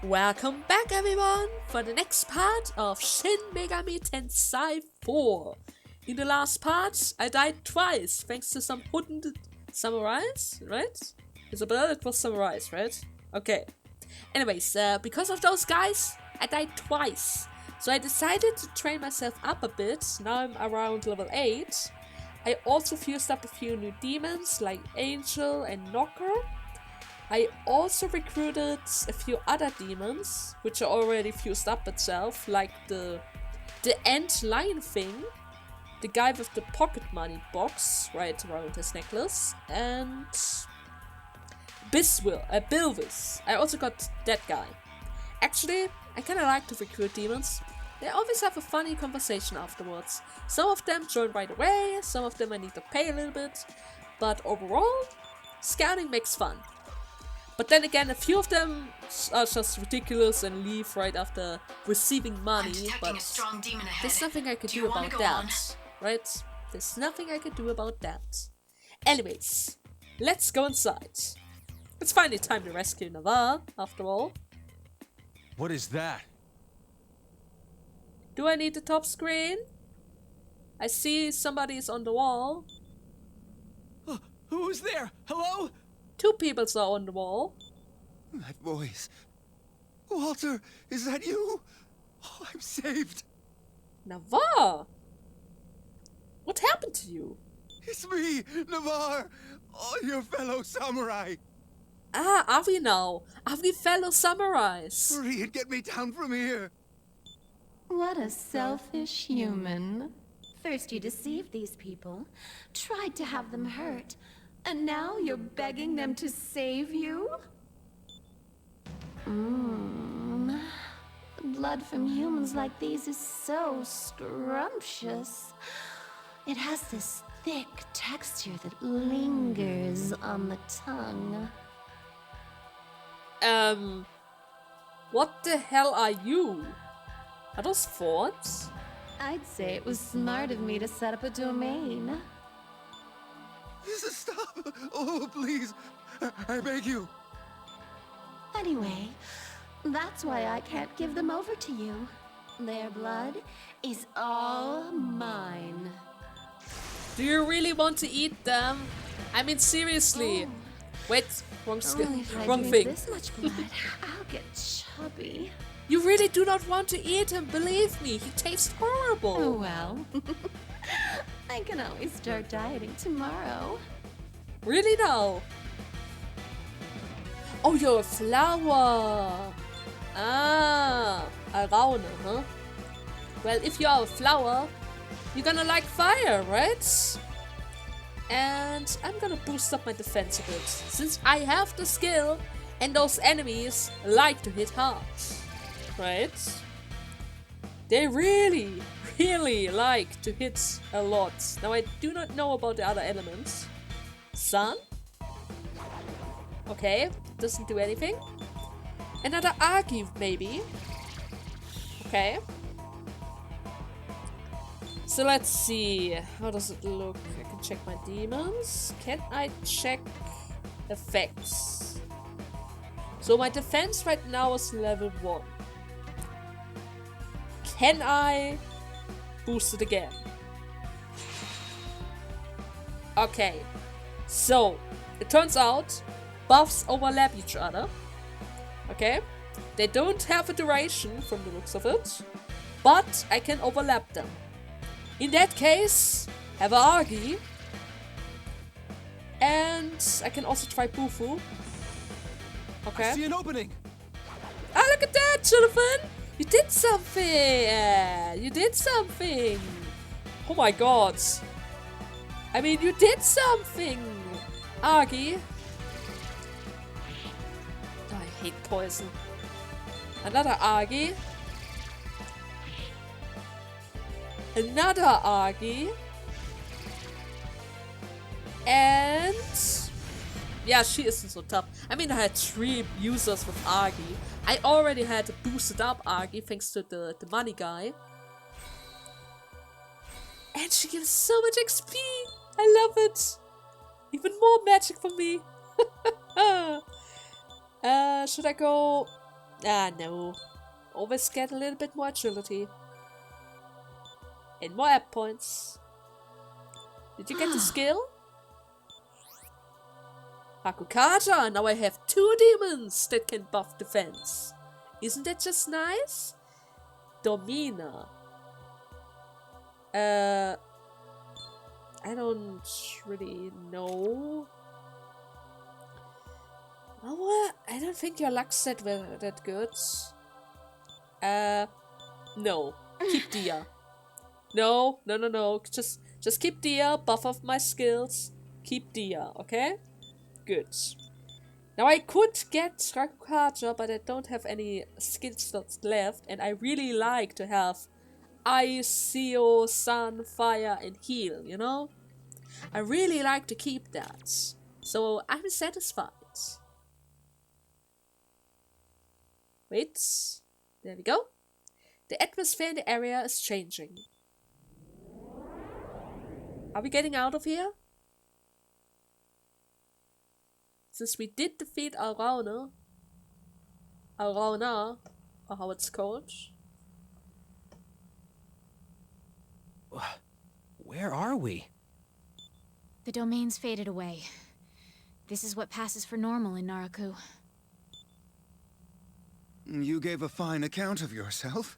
Welcome back everyone for the next part of Shin Megami Tensei 4. In the last part, I died twice thanks to some hooded samurais, right? Isabel, it was samurais, right? Okay. Anyways, because of those guys, I died twice. So I decided to train myself up a bit. Now I'm around level 8. I also fused up a few new demons like Angel and Knocker. I also recruited a few other demons, which are already fused up itself, like the ant lion thing, the guy with the pocket money box right around his necklace, and Bilvis. I also got that guy. Actually, I kinda like to recruit demons. They always have a funny conversation afterwards. Some of them join right away, some of them I need to pay a little bit, but overall, scouting makes fun. But then again, a few of them are just ridiculous and leave right after receiving money, but there's nothing I could do about that, right? There's nothing I could do about that. Anyways, let's go inside. It's finally time to rescue Navarre, after all. What is that? Do I need the top screen? I see somebody's on the wall. Who's there? Hello? 2 people are on the wall. That voice. Walter, is that you? Oh, I'm saved. Navarre! What happened to you? It's me, Navarre. Oh, your fellow samurai. Ah, are we now? Are we fellow samurais? Hurry and get me down from here. What a selfish human. First you deceived these people, tried to have them hurt, and now you're begging them to save you? Blood from humans like these is so scrumptious. It has this thick texture that lingers on the tongue. What the hell are you? Are those forts? I'd say it was smart of me to set up a domain. Stop. Oh, please. I beg you. Anyway, that's why I can't give them over to you. Their blood is all mine. Do you really want to eat them? I mean, seriously. Wait, wrong Only if I wrong drink thing. this much blood, I'll get chubby. You really do not want to eat him, believe me. He tastes Oh horrible. well. I can always start dieting tomorrow. Really now? Oh, you're a flower. Ah, a Raune, huh? Well, if you are a flower, you're gonna like fire, right? And I'm gonna boost up my defense a bit, since I have the skill and those enemies like to hit hard, right? They really, really like to hit a lot. Now I do not know about the other elements. Sun? Okay, doesn't do anything. Another Argy, maybe. Okay. So let's see. How does it look? I can check my demons. Can I check effects? So my defense right now is level 1. Can I boost it again? Okay. So, it turns out buffs overlap each other. Okay? They don't have a duration from the looks of it, but I can overlap them. In that case, have a Argy. And I can also try Bufu. Okay. I see an opening. Ah, look at that, Jonathan! You did something! You did something! Oh my god. I mean, you did something! Argy. Oh, I hate poison. Another Argy. Another Argy. And... yeah, she isn't so tough. I mean, I had 3 users with Argy. I already had a boosted up Argy thanks to the money guy. And she gives so much XP! I love it! Even more magic for me! Should I go Ah, no. Always get a little bit more agility. And more app points. Did you get the skill? Hakukata! Now I have 2 demons that can buff defense. Isn't that just nice? Domina. I don't really know. Oh, I don't think your luck's that good. No. Keep Dia. No. Just keep Dia. Buff off my skills. Keep Dia, okay? Good. Now I could get Rakukaja, but I don't have any skill slots left, and I really like to have Ice, Seal, Sun, Fire, and Heal, you know? I really like to keep that. So I'm satisfied. Wait. There we go. The atmosphere in the area is changing. Are we getting out of here? Since we did defeat Alrauna, or how it's called. Where are we? The domain's faded away. This is what passes for normal in Naraku. You gave a fine account of yourself.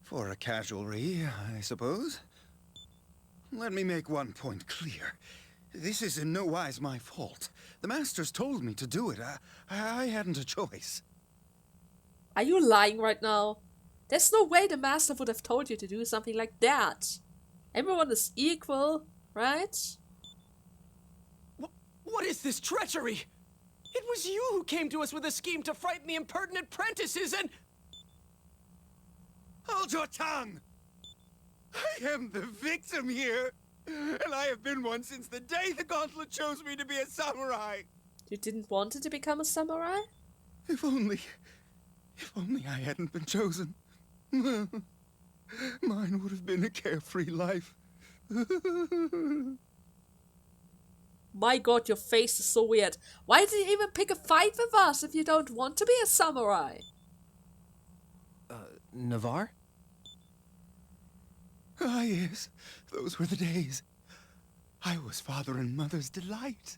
For a casualry, I suppose. Let me make one point clear. This is in no wise my fault. The masters told me to do it. I hadn't a choice. Are you lying right now? There's no way the master would have told you to do something like that. Everyone is equal, right? What is this treachery? It was you who came to us with a scheme to frighten the impertinent prentices and... Hold your tongue! I am the victim here, and I have been one since the day the gauntlet chose me to be a samurai. You didn't want it to become a samurai? If only I hadn't been chosen. Mine would have been a carefree life. My god, your face is so weird. Why did you even pick a fight with us if you don't want to be a samurai? Navarre? Ah, yes. Those were the days. I was father and mother's delight.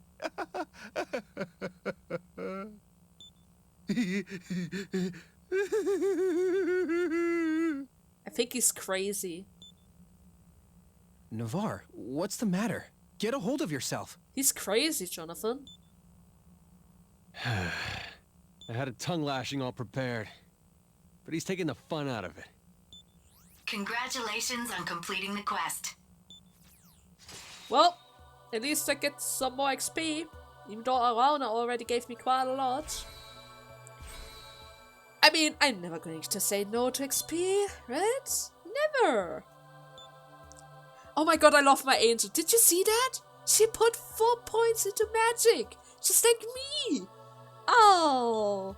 I think he's crazy. Navarre, what's the matter? Get a hold of yourself. He's crazy, Jonathan. I had a tongue lashing all prepared, but he's taking the fun out of it. Congratulations on completing the quest. Well, at least I get some more XP, even though Arana already gave me quite a lot. I mean, I'm never going to say no to XP, right? Never! Oh my god, I love my angel. Did you see that? She put 4 points into magic, just like me! Oh!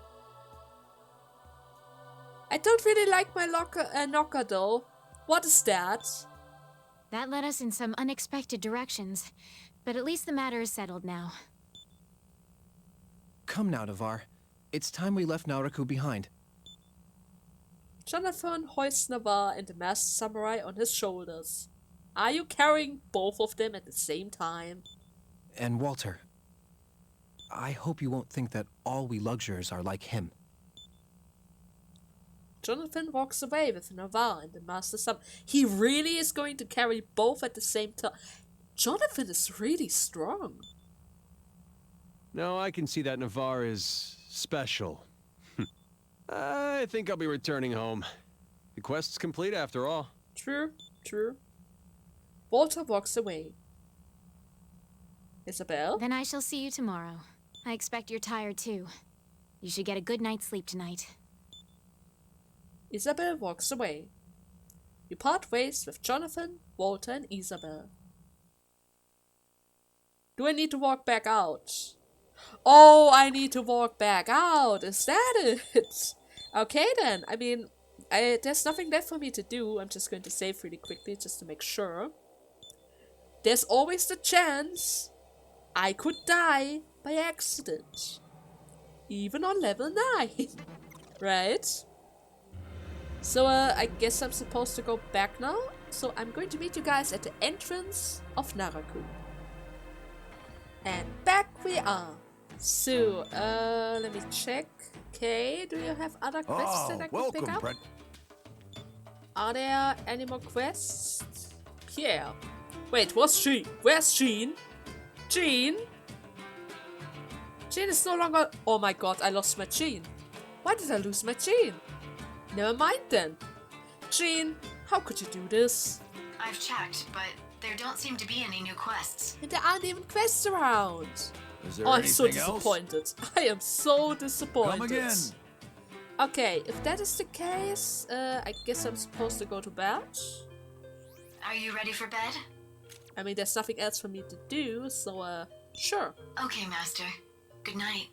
I don't really like my knocker though. What is that? That led us in some unexpected directions, but at least the matter is settled now. Come now, Navarre. It's time we left Naraku behind. Jonathan hoists Navarre and the masked samurai on his shoulders. Are you carrying both of them at the same time? And Walter, I hope you won't think that all we lugers are like him. Jonathan walks away with Navarre and the master samurai. He really is going to carry both at the same time. Jonathan is really strong. No, I can see that Navarre is special. I think I'll be returning home. The quest's complete after all. True, true. Walter walks away. Isabel? Then I shall see you tomorrow. I expect you're tired too. You should get a good night's sleep tonight. Isabel walks away. You part ways with Jonathan, Walter, and Isabel. Do I need to walk back out? Oh, I need to walk back out. Is that it? Okay then. I mean, there's nothing left for me to do. I'm just going to save really quickly just to make sure. There's always the chance I could die by accident. Even on level 9. Right. So, I guess I'm supposed to go back now. So, I'm going to meet you guys at the entrance of Naraku. And back we are. So, let me check. Okay, do you have other quests that I can pick up? Are there any more quests? Yeah. Wait, where's Jean? Where's Jean? Jean? Jean is no longer... Oh my god, I lost my Jean. Why did I lose my Jean? Never mind then. Jean, how could you do this? I've checked, but there don't seem to be any new quests. And there aren't even quests around. Is there Oh, I'm so anything else? disappointed. I am so disappointed. Come again. Okay, if that is the case, I guess I'm supposed to go to bed. Are you ready for bed? I mean, there's nothing else for me to do, so, sure. Okay, Master. Good night.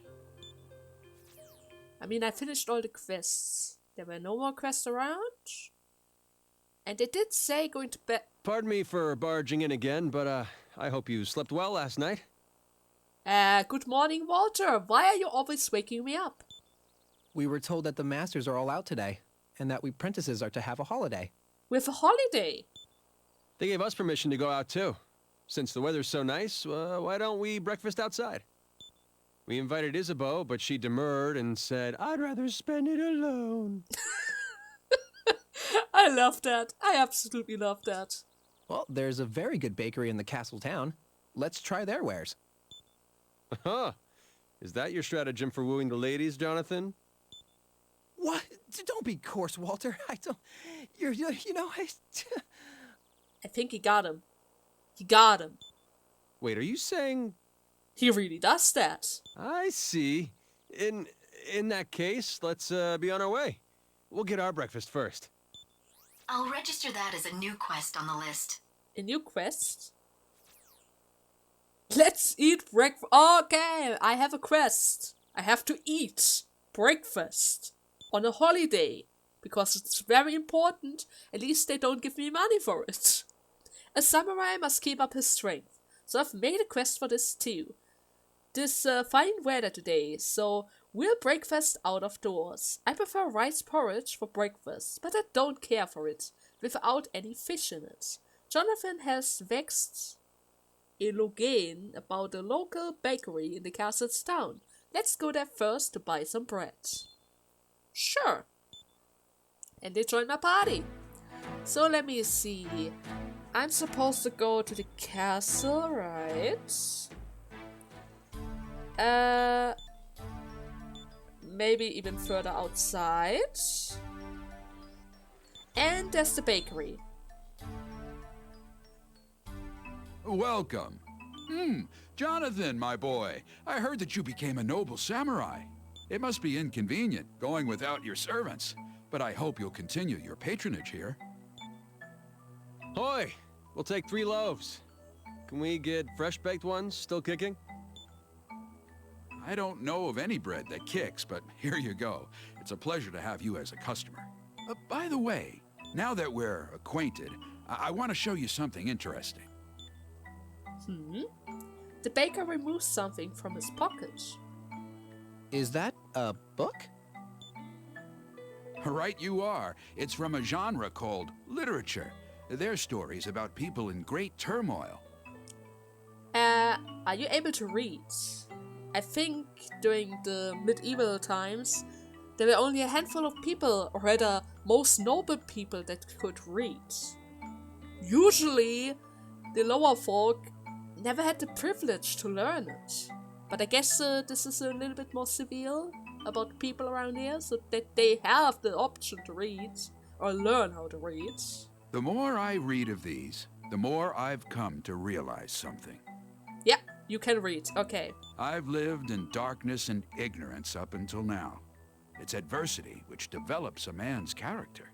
I mean, I finished all the quests. There were no more quests around. And they did say going to bed. Pardon me for barging in again, but I hope you slept well last night. Good morning, Walter. Why are you always waking me up? We were told that the masters are all out today, and that we apprentices are to have a holiday. With a holiday? They gave us permission to go out too. Since the weather's so nice, why don't we breakfast outside? We invited Isabeau, but she demurred and said, I'd rather spend it alone. I love that. I absolutely love that. Well, there's a very good bakery in the castle town. Let's try their wares. Huh. Is that your stratagem for wooing the ladies, Jonathan? What? Don't be coarse, Walter. I don't... I think he got him. He got him. Wait, are you saying... He really does that. I see. In that case, let's be on our way. We'll get our breakfast first. I'll register that as a new quest on the list. A new quest? Let's eat breakfast. Okay, I have a quest. I have to eat breakfast on a holiday. Because it's very important. At least they don't give me money for it. A samurai must keep up his strength. So I've made a quest for this too. This fine weather today, so we'll breakfast out of doors. I prefer rice porridge for breakfast, but I don't care for it without any fish in it. Jonathan has vexed Elogen about the local bakery in the castle's town. Let's go there first to buy some bread. Sure. And they join my party. So let me see. I'm supposed to go to the castle, right? Maybe even further outside. And there's the bakery. Welcome. Jonathan, my boy. I heard that you became a noble samurai. It must be inconvenient going without your servants, but I hope you'll continue your patronage here. Hoi! We'll take 3 loaves. Can we get fresh-baked ones, still kicking? I don't know of any bread that kicks, but here you go. It's a pleasure to have you as a customer. By the way, now that we're acquainted, I want to show you something interesting. The baker removes something from his pocket. Is that a book? Right you are. It's from a genre called literature. They're stories about people in great turmoil. Are you able to read? I think during the medieval times, there were only a handful of people, or rather, most noble people that could read. Usually, the lower folk never had the privilege to learn it. But I guess this is a little bit more severe about people around here, so that they have the option to read, or learn how to read. The more I read of these, the more I've come to realize something. Yeah, you can read, okay. I've lived in darkness and ignorance up until now. It's adversity which develops a man's character.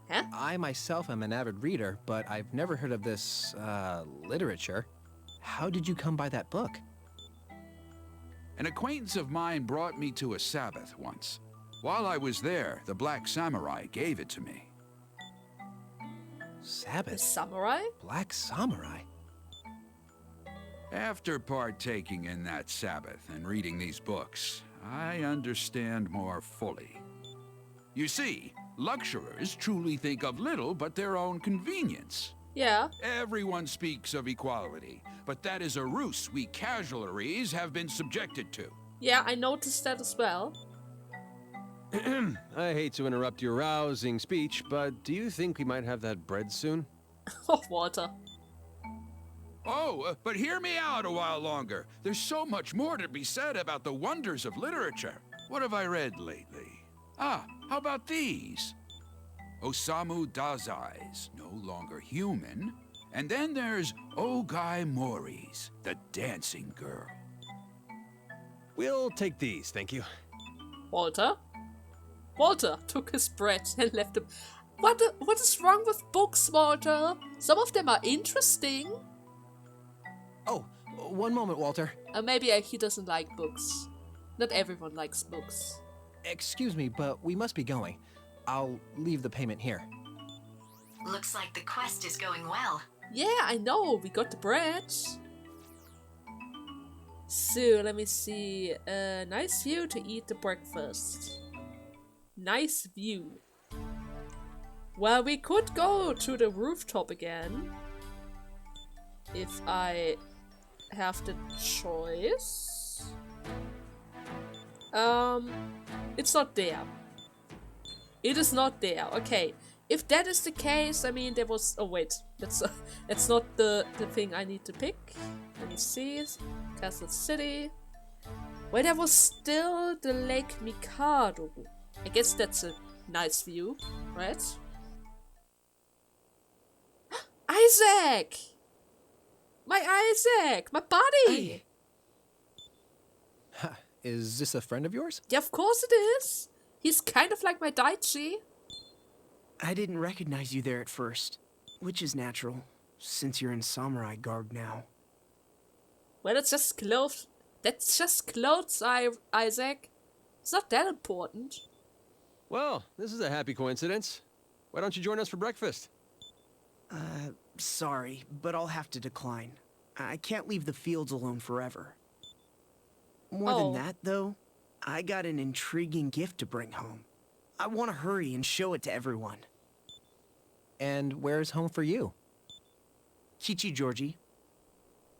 Huh? I myself am an avid reader, but I've never heard of this, literature. How did you come by that book? An acquaintance of mine brought me to a Sabbath once. While I was there, the Black Samurai gave it to me. The Sabbath? samurai? Black Samurai? After partaking in that Sabbath and reading these books, I understand more fully. You see, luxurers truly think of little but their own convenience. Yeah. Everyone speaks of equality, but that is a ruse we casuaries have been subjected to. Yeah, I noticed that as well. I hate to interrupt your rousing speech, but do you think we might have that bread soon? Oh, Walter. Oh, but hear me out a while longer. There's so much more to be said about the wonders of literature. What have I read lately? Ah, how about these? Osamu Dazai's No Longer Human. And then there's Ogai Mori's The Dancing Girl. We'll take these, thank you. Walter? Walter took his bread and left him. What is wrong with books, Walter? Some of them are interesting. Oh, one moment, Walter. Maybe he doesn't like books. Not everyone likes books. Excuse me, but we must be going. I'll leave the payment here. Looks like the quest is going well. Yeah, I know. We got the bread. So, let me see. Nice view to eat the breakfast. Nice view. Well, we could go to the rooftop again. If I have the choice. It's not there. It is not there. Okay. If that is the case, I mean, there was... Oh, wait. That's not the thing I need to pick. Let me see. Castle City. Wait, there was still the Lake Mikado. I guess that's a nice view, right? Isaac! My Isaac! My buddy! Is this a friend of yours? Yeah, of course it is. He's kind of like my Daichi. I didn't recognize you there at first, which is natural, since you're in samurai garb now. Well, it's just clothes. That's just clothes, Isaac. It's not that important. Well, this is a happy coincidence. Why don't you join us for breakfast? Sorry, but I'll have to decline. I can't leave the fields alone forever. More than that, though, I got an intriguing gift to bring home. I want to hurry and show it to everyone. And where's home for you? Kichi-Georgie.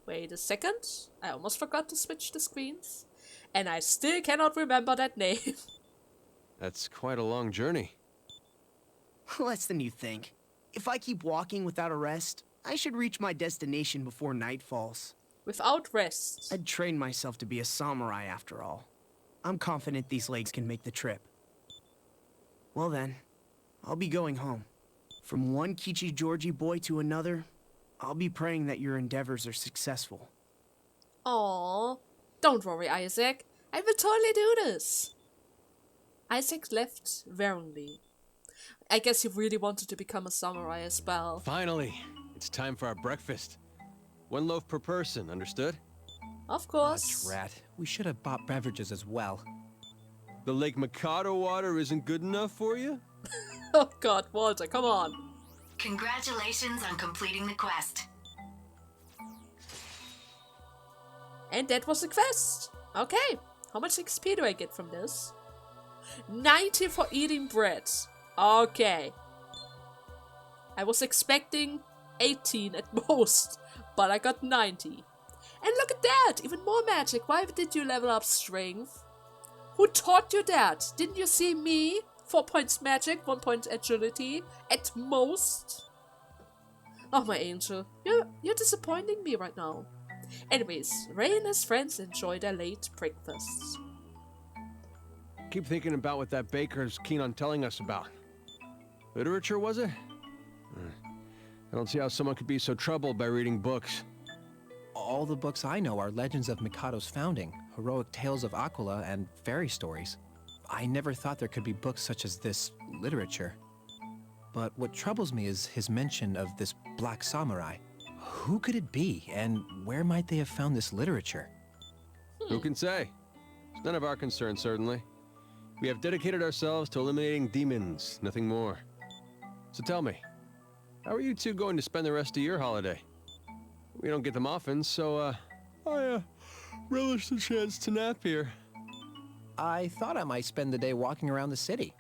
Wait a second. I almost forgot to switch the screens. And I still cannot remember that name. That's quite a long journey. Less than you think. If I keep walking without a rest, I should reach my destination before night falls. Without rest. I'd train myself to be a samurai after all. I'm confident these legs can make the trip. Well then, I'll be going home. From one Kichi-Georgie boy to another, I'll be praying that your endeavors are successful. Aww. Don't worry, Isaac. I will totally do this. Isaac left warily. I guess he really wanted to become a samurai as well. Finally, it's time for our breakfast. 1 loaf per person, understood? Of course. Drat. We should have bought beverages as well. The Lake Mikado water isn't good enough for you? Oh god, Walter, come on. Congratulations on completing the quest. And that was the quest. Okay, how much XP do I get from this? 90 for eating bread. Okay. I was expecting 18 at most, but I got 90. And look at that! Even more magic. Why did you level up strength? Who taught you that? Didn't you see me? 4 points magic, 1 point agility, at most. Oh, my angel. You're disappointing me right now. Anyways, Ray and his friends enjoy their late breakfasts. Keep thinking about what that baker's keen on telling us about. Literature, was it? I don't see how someone could be so troubled by reading books. All the books I know are legends of Mikado's founding, heroic tales of Aquila, and fairy stories. I never thought there could be books such as this literature. But what troubles me is his mention of this black samurai. Who could it be, and where might they have found this literature? Who can say? It's none of our concern, certainly. We have dedicated ourselves to eliminating demons, nothing more. So tell me, how are you two going to spend the rest of your holiday? We don't get them often, so, I relish the chance to nap here. I thought I might spend the day walking around the city.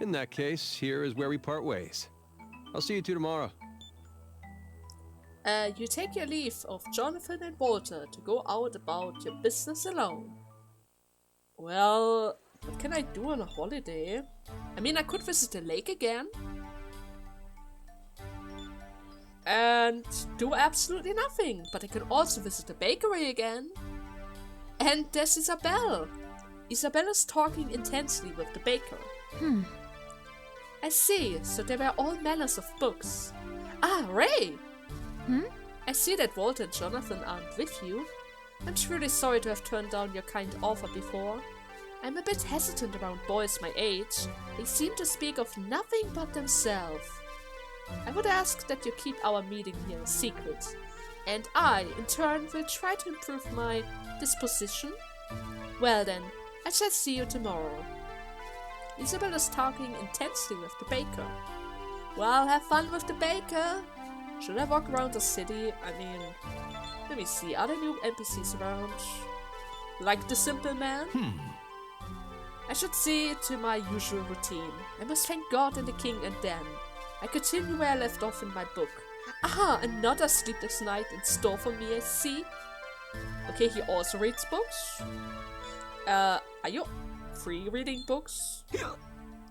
In that case, here is where we part ways. I'll see you two tomorrow. You take your leave of Jonathan and Walter to go out about your business alone. Well, what can I do on a holiday? I mean, I could visit the lake again. And do absolutely nothing. But I can also visit the bakery again. And there's Isabelle. Isabelle is talking intensely with the baker. I see, so there were all manners of books. Ah, Ray! I see that Walter and Jonathan aren't with you. I'm truly sorry to have turned down your kind offer before. I'm a bit hesitant around boys my age. They seem to speak of nothing but themselves. I would ask that you keep our meeting here a secret. And I, in turn, will try to improve my disposition. Well then, I shall see you tomorrow. Isabel is talking intensely with the baker. Well, have fun with the baker. Should I walk around the city? I mean, let me see, are there new NPCs around? Like the Simple Man? I should see to my usual routine. I must thank God and the King, and then I continue where I left off in my book. Aha, another sleepless night in store for me, I see. Okay, he also reads books. Are you free reading books?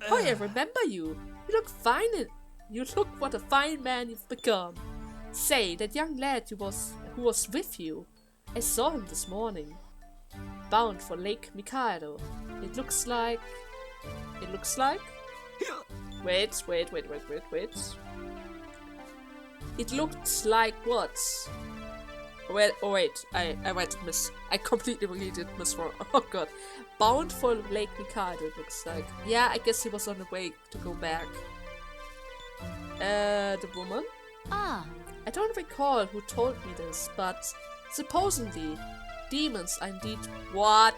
Oh, I remember you. You look fine. You look what a fine man you've become. Say, that young lad who was with you. I saw him this morning. Bound for Lake Mikado. It looks like... Wait. It looked like what? Wait, I read miss. I completely read it miss wrong. Oh god. Bound for Lake Mikado, it looks like. Yeah, I guess he was on the way to go back. The woman? Ah. I don't recall who told me this, but supposedly demons are indeed... What?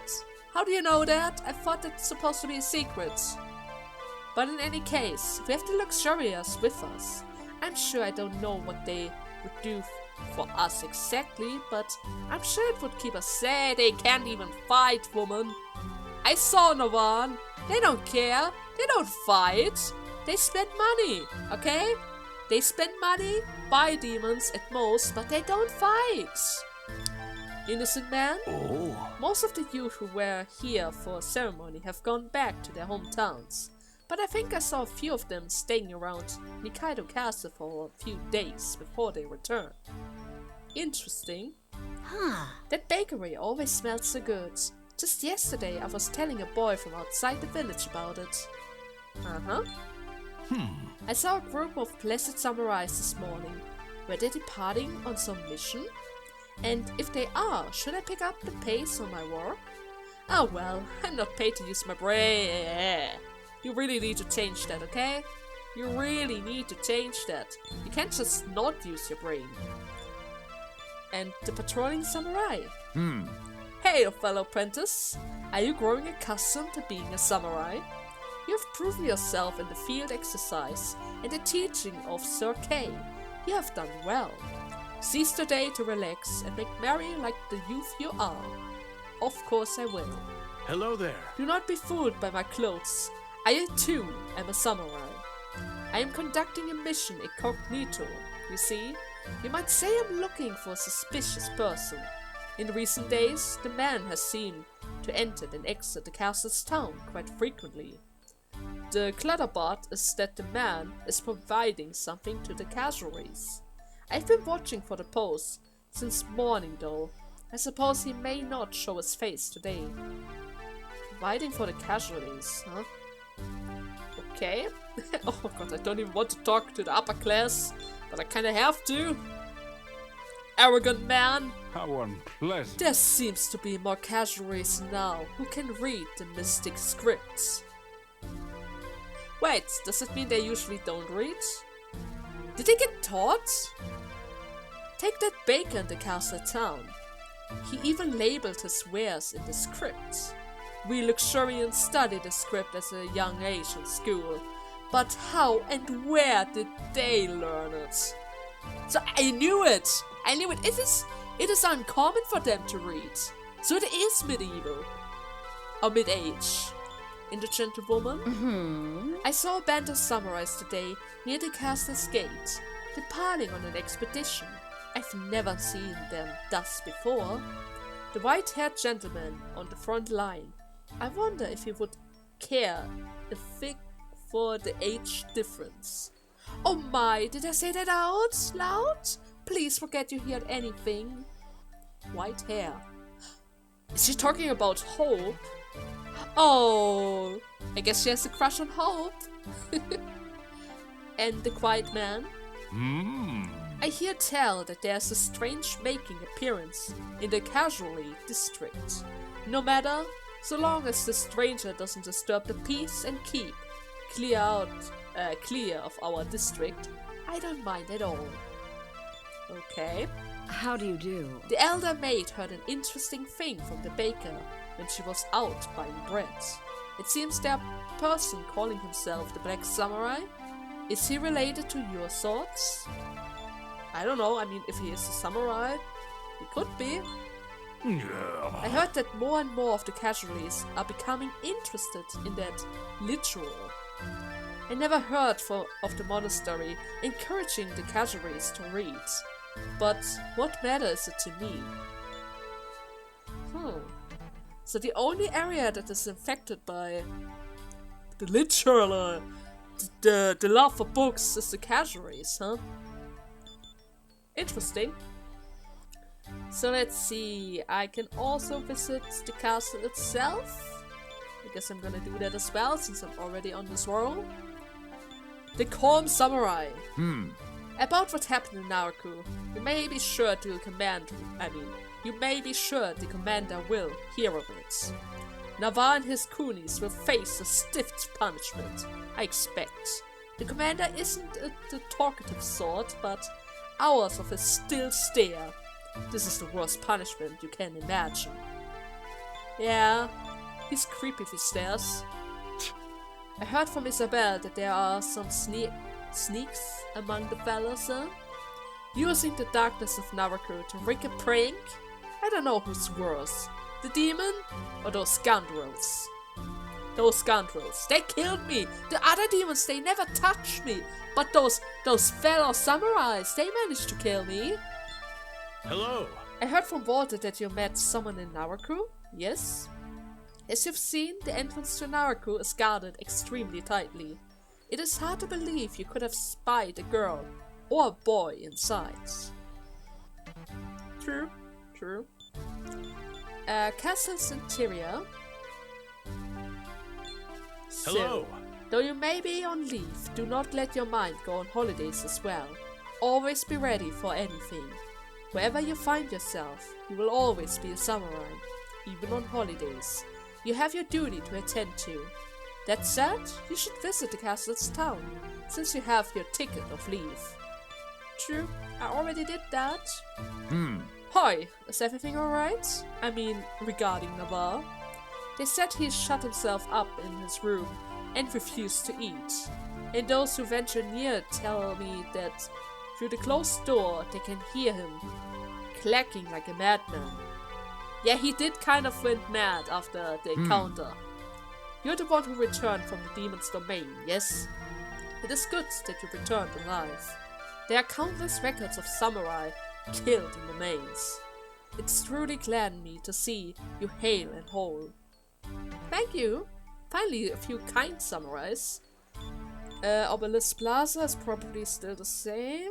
How do you know that? I thought that's supposed to be a secret. But in any case, we have the Luxurious with us. I'm sure I don't know what they would do for us exactly, but I'm sure it would keep us safe. They can't even fight, woman. I saw Navarre. They don't care. They don't fight. They spend money, okay? They spend money, buy demons at most, but they don't fight. Innocent man? Oh. Most of the youth who were here for a ceremony have gone back to their hometowns, but I think I saw a few of them staying around Mikado Castle for a few days before they returned. Interesting. That bakery always smells so good. Just yesterday I was telling a boy from outside the village about it. I saw a group of blessed samurais this morning. Were they departing on some mission? And if they are, should I pick up the pace on my work? Oh well, I'm not paid to use my brain. You really need to change that, okay? You really need to change that. You can't just not use your brain. And the patrolling samurai. Hey, fellow apprentice. Are you growing accustomed to being a samurai? You have proven yourself in the field exercise and the teaching of Sir Kay. You have done well. Seize today to relax and make merry like the youth you are. Of course I will. Hello there. Do not be fooled by my clothes. I too am a samurai. I am conducting a mission incognito. You see, you might say I'm looking for a suspicious person. In recent days, the man has seemed to enter and exit the castle's town quite frequently. The clutterbot is that the man is providing something to the casualties. I've been watching for the post since morning though. I suppose he may not show his face today. Providing for the casualties, huh? Okay. Oh god, I don't even want to talk to the upper class, but I kinda have to. Arrogant man! How unpleasant. There seems to be more casualties now who can read the mystic scripts. Wait, does it mean they usually don't read? Did they get taught? Take that baker in the castle town. He even labeled his wares in the script. We Luxurians studied the script as a young age in school, but how and where did they learn it? So I knew it! I knew it! It is uncommon for them to read. So it is medieval. or mid-age. In the gentlewoman? I saw a band of samurais today near the castle's gate, departing on an expedition. I've never seen them thus before. The white-haired gentleman on the front line. I wonder if he would care a fig for the age difference. Oh my, did I say that out loud? Please forget you heard anything. White hair. Is she talking about Hope? Oh, I guess she has a crush on Hope. And the quiet man? I hear tell that there's a strange making appearance in the casualty district. No matter, so long as the stranger doesn't disturb the peace and keep clear of our district, I don't mind at all. Okay. How do you do? The elder maid heard an interesting thing from the baker when she was out buying bread. It seems that person calling himself the Black Samurai. Is he related to your swords? I don't know, I mean, if he is a samurai, he could be. I heard that more and more of the casualties are becoming interested in that ritual. I never heard of the monastery encouraging the casualties to read. But what matter is it to me? So the only area that is infected by the literal, the love for books is the casualties, huh? Interesting. So let's see, I can also visit the castle itself. I guess I'm gonna do that as well, since I'm already on this world. The Calm Samurai. About what happened in Naruku, you may be sure the commander will hear of it. Navarre and his coonies will face a stiff punishment, I expect. The commander isn't the talkative sort, but hours of his still stare. This is the worst punishment you can imagine. Yeah, he's creepy if he stares. I heard from Isabel that there are some sneaks among the fellas, huh? Using the darkness of Naruku to rig a prank? I don't know who's worse, the demon or those scoundrels. Those scoundrels, they killed me! The other demons, they never touched me! But those fellow samurais, they managed to kill me! Hello! I heard from Walter that you met someone in Naruku? Yes? As you've seen, the entrance to Naruku is guarded extremely tightly. It is hard to believe you could have spied a girl or a boy inside. True. Castle's interior. Hello! So, though you may be on leave, do not let your mind go on holidays as well. Always be ready for anything. Wherever you find yourself, you will always be a samurai, even on holidays. You have your duty to attend to. That said, you should visit the castle's town, since you have your ticket of leave. True, I already did that. Hi, is everything alright? I mean, regarding Navarre. They said he shut himself up in his room and refused to eat. And those who venture near tell me that through the closed door they can hear him clacking like a madman. Yeah, he did kind of went mad after the encounter. You're the one who returned from the demon's domain, yes? It is good that you returned alive. There are countless records of samurai killed in the maze. It's truly gladdened me to see you hale and whole. Thank you. Finally, a few kind samurais. Obelisk Plaza is probably still the same.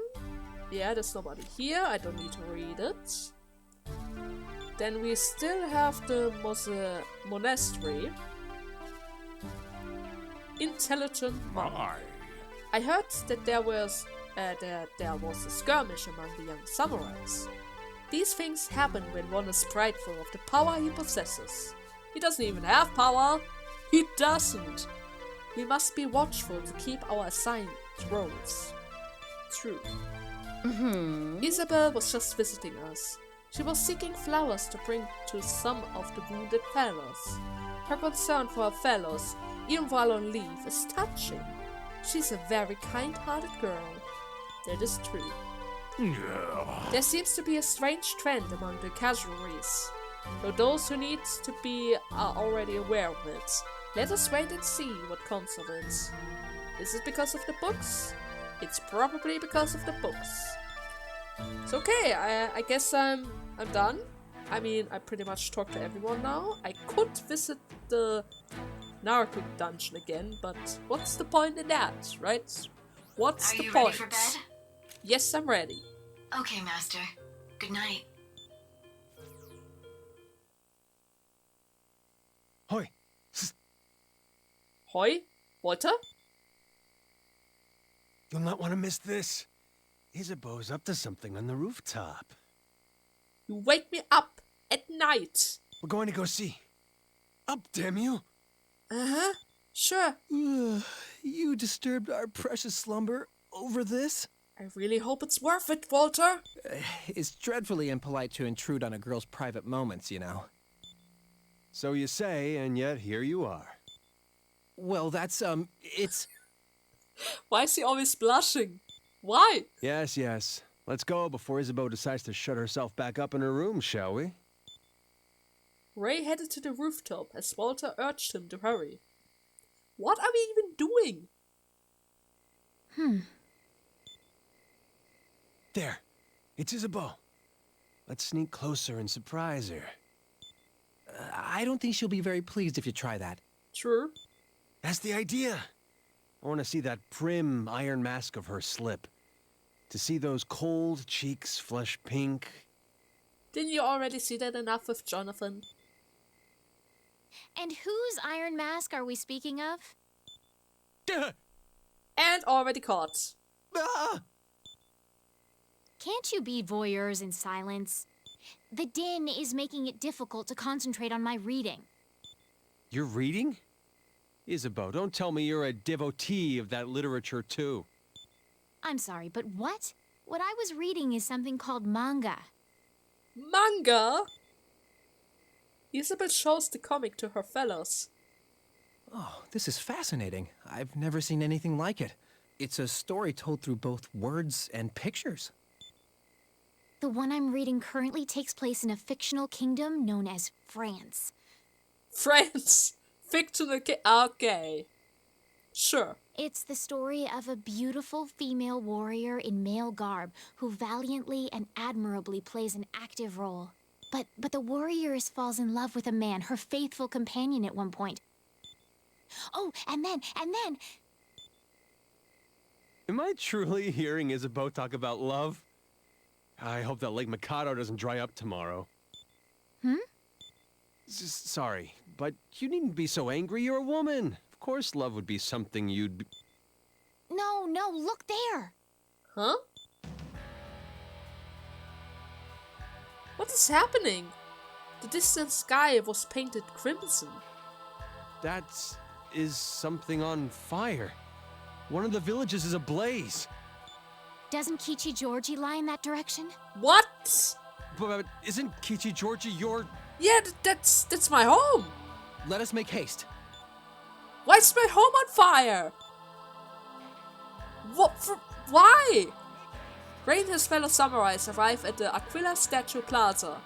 Yeah, there's nobody here. I don't need to read it. Then we still have the monastery. Intelligent monk. I heard that there was a skirmish among the young samurais. These things happen when one is prideful of the power he possesses. He doesn't even have power. He doesn't. We must be watchful to keep our assigned roles. True. Isabel was just visiting us. She was seeking flowers to bring to some of the wounded fellows. Her concern for her fellows, even while on leave, is touching. She's a very kind-hearted girl. That is true. There seems to be a strange trend among the casualties. though those who need to be are already aware of it. Let us wait and see what comes of it. Is it because of the books? It's probably because of the books. It's okay, I guess I'm done. I mean, I pretty much talked to everyone now. I could visit the Naruto dungeon again, but what's the point in that, right? What's the point? Are you ready for bed? Yes, I'm ready. Okay, Master. Good night. Hoi. Hoi? Walter? You'll not want to miss this. Isabeau's up to something on the rooftop. You wake me up at night. We're going to go see. Up, damn you. Uh-huh. Sure. You disturbed our precious slumber over this? I really hope it's worth it, Walter. It's dreadfully impolite to intrude on a girl's private moments, you know. So you say, and yet here you are. Well, that's, it's... Why is he always blushing? Why? Yes, yes. Let's go before Isabeau decides to shut herself back up in her room, shall we? Ray headed to the rooftop as Walter urged him to hurry. What are we even doing? There. It's Isabeau. Let's sneak closer and surprise her. I don't think she'll be very pleased if you try that. True. That's the idea. I want to see that prim iron mask of hers slip. To see those cold cheeks flush pink. Didn't you already see that enough with Jonathan? And whose iron mask are we speaking of? And already caught. Ah! Can't you be voyeurs in silence? The din is making it difficult to concentrate on my reading. You're reading? Isabeau, don't tell me you're a devotee of that literature too. I'm sorry, but what? What I was reading is something called manga. Manga? Isabel shows the comic to her fellows. Oh, this is fascinating. I've never seen anything like it. It's a story told through both words and pictures. The one I'm reading currently takes place in a fictional kingdom known as France. France! Fictional okay. Sure. It's the story of a beautiful female warrior in male garb who valiantly and admirably plays an active role. But the warrioress falls in love with a man, her faithful companion at one point. Oh, and then... Am I truly hearing Isabeau talk about love? I hope that Lake Mikado doesn't dry up tomorrow. Sorry, but you needn't be so angry. You're a woman. Of course love would be something you'd... No, look there! Huh? What is happening? The distant sky was painted crimson. That is something on fire. One of the villages is ablaze. Doesn't Kichi Georgie lie in that direction? What? But isn't Kichi Georgie your... Yeah, that's my home. Let us make haste. Why is my home on fire? Why? Ray and his fellow samurais arrive at the Aquila statue Plaza.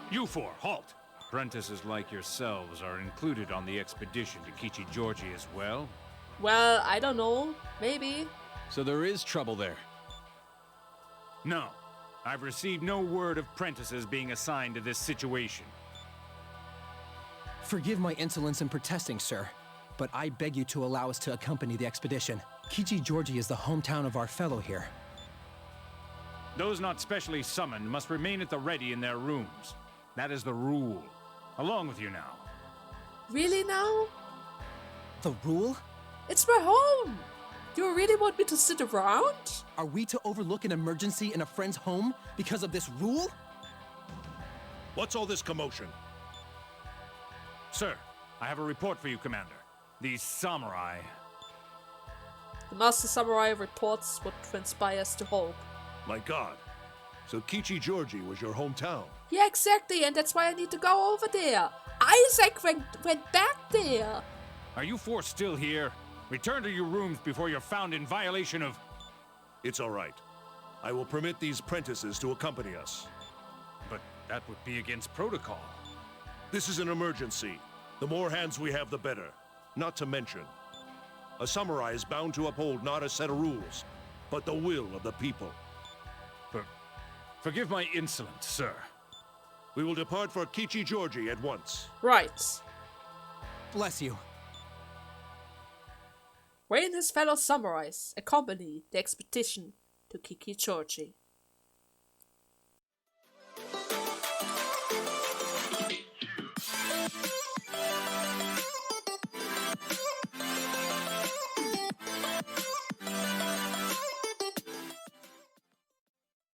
You four, halt! Apprentices like yourselves are included on the expedition to Kichi Georgie as well? Well, I don't know. Maybe. So there is trouble there. No. I've received no word of apprentices being assigned to this situation. Forgive my insolence in protesting, sir, but I beg you to allow us to accompany the expedition. Kichi Georgie is the hometown of our fellow here. Those not specially summoned must remain at the ready in their rooms. That is the rule. Along with you now. Really now? The rule? It's my home! You really want me to sit around? Are we to overlook an emergency in a friend's home because of this rule? What's all this commotion? Sir, I have a report for you, Commander. These samurai... The Master Samurai reports what transpires to Hope. My God. So Kichi Georgie was your hometown? Yeah, exactly, and that's why I need to go over there. Isaac went back there. Are you four still here? Return to your rooms before you're found in violation of... It's all right. I will permit these prentices to accompany us. But that would be against protocol. This is an emergency. The more hands we have, the better. Not to mention, a samurai is bound to uphold not a set of rules, but the will of the people. Forgive my insolence, sir. We will depart for Kichi-Georgi at once. Right. Bless you. Ray and his fellow samurais accompany the expedition to Kichi-Georgi.